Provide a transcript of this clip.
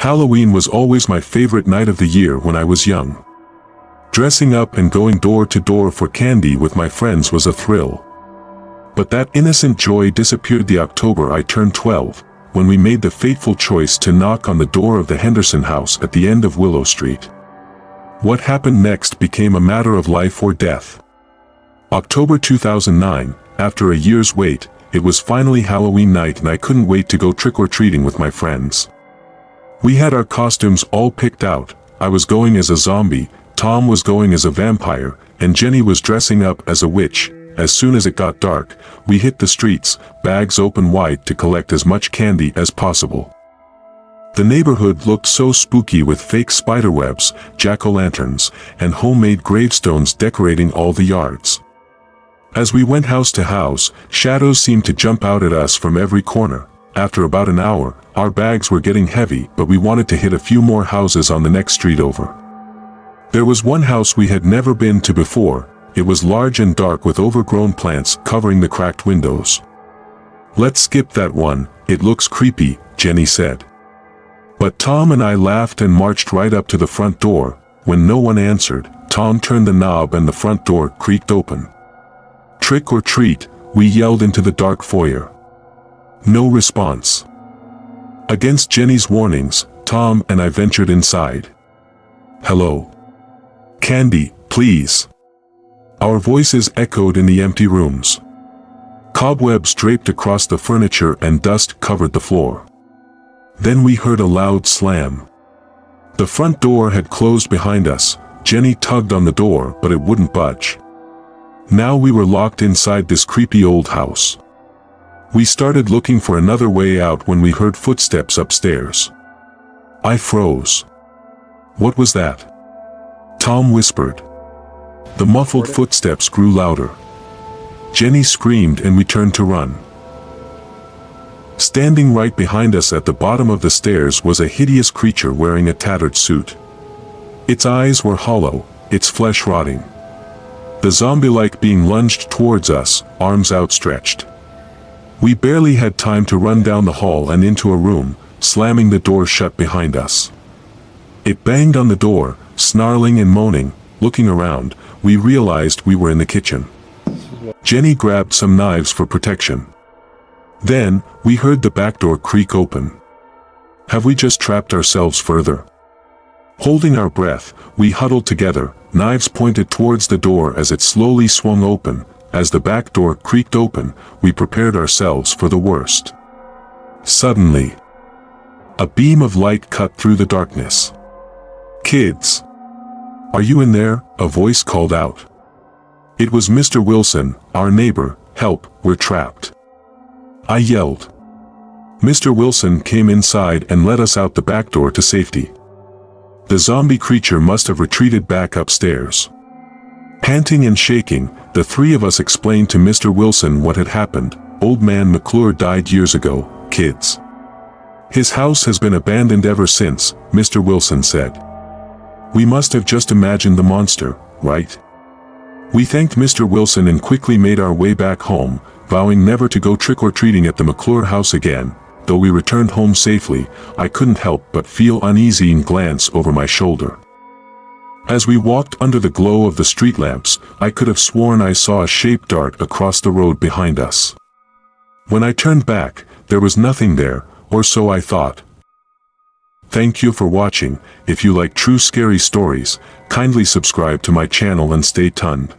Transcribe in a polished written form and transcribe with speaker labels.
Speaker 1: Halloween was always my favorite night of the year when I was young. Dressing up and going door to door for candy with my friends was a thrill. But that innocent joy disappeared the October I turned 12, when we made the fateful choice to knock on the door of the Henderson house at the end of Willow Street. What happened next became a matter of life or death. October 2009, after a year's wait, it was finally Halloween night and I couldn't wait to go trick-or-treating with my friends. We had our costumes all picked out. I was going as a zombie, Tom was going as a vampire, and Jenny was dressing up as a witch. As soon as it got dark, we hit the streets, bags open wide to collect as much candy as possible. The neighborhood looked so spooky with fake spiderwebs, jack-o'-lanterns, and homemade gravestones decorating all the yards. As we went house to house, shadows seemed to jump out at us from every corner. After about an hour, our bags were getting heavy, but we wanted to hit a few more houses on the next street over. There was one house we had never been to before. It was large and dark with overgrown plants covering the cracked windows. "Let's skip that one, it looks creepy," Jenny said. But Tom and I laughed and marched right up to the front door. When no one answered, Tom turned the knob and the front door creaked open. "Trick or treat," we yelled into the dark foyer. No response. Against Jenny's warnings, Tom and I ventured inside. "Hello. Candy, please." Our voices echoed in the empty rooms. Cobwebs draped across the furniture and dust covered the floor. Then we heard a loud slam. The front door had closed behind us. Jenny tugged on the door, but it wouldn't budge. Now we were locked inside this creepy old house. We started looking for another way out when we heard footsteps upstairs. I froze. "What was that?" Tom whispered. The muffled footsteps grew louder. Jenny screamed and we turned to run. Standing right behind us at the bottom of the stairs was a hideous creature wearing a tattered suit. Its eyes were hollow, its flesh rotting. The zombie-like being lunged towards us, arms outstretched. We barely had time to run down the hall and into a room, slamming the door shut behind us. It banged on the door, snarling and moaning. Looking around, we realized we were in the kitchen. Jenny grabbed some knives for protection. Then, we heard the back door creak open. Have we just trapped ourselves further? Holding our breath, we huddled together, knives pointed towards the door as it slowly swung open. As the back door creaked open, we prepared ourselves for the worst. Suddenly, a beam of light cut through the darkness. "Kids! Are you in there?" a voice called out. It was Mr. Wilson, our neighbor. "Help, we're trapped," I yelled. Mr. Wilson came inside and led us out the back door to safety. The zombie creature must have retreated back upstairs. Panting and shaking, the three of us explained to Mr. Wilson what had happened. "Old man McClure died years ago, kids. His house has been abandoned ever since," Mr. Wilson said. "We must have just imagined the monster, right?" We thanked Mr. Wilson and quickly made our way back home, vowing never to go trick-or-treating at the McClure house again. Though we returned home safely, I couldn't help but feel uneasy and glance over my shoulder. As we walked under the glow of the street lamps, I could have sworn I saw a shape dart across the road behind us. When I turned back, there was nothing there, or so I thought. Thank you for watching. If you like true scary stories, kindly subscribe to my channel and stay tuned.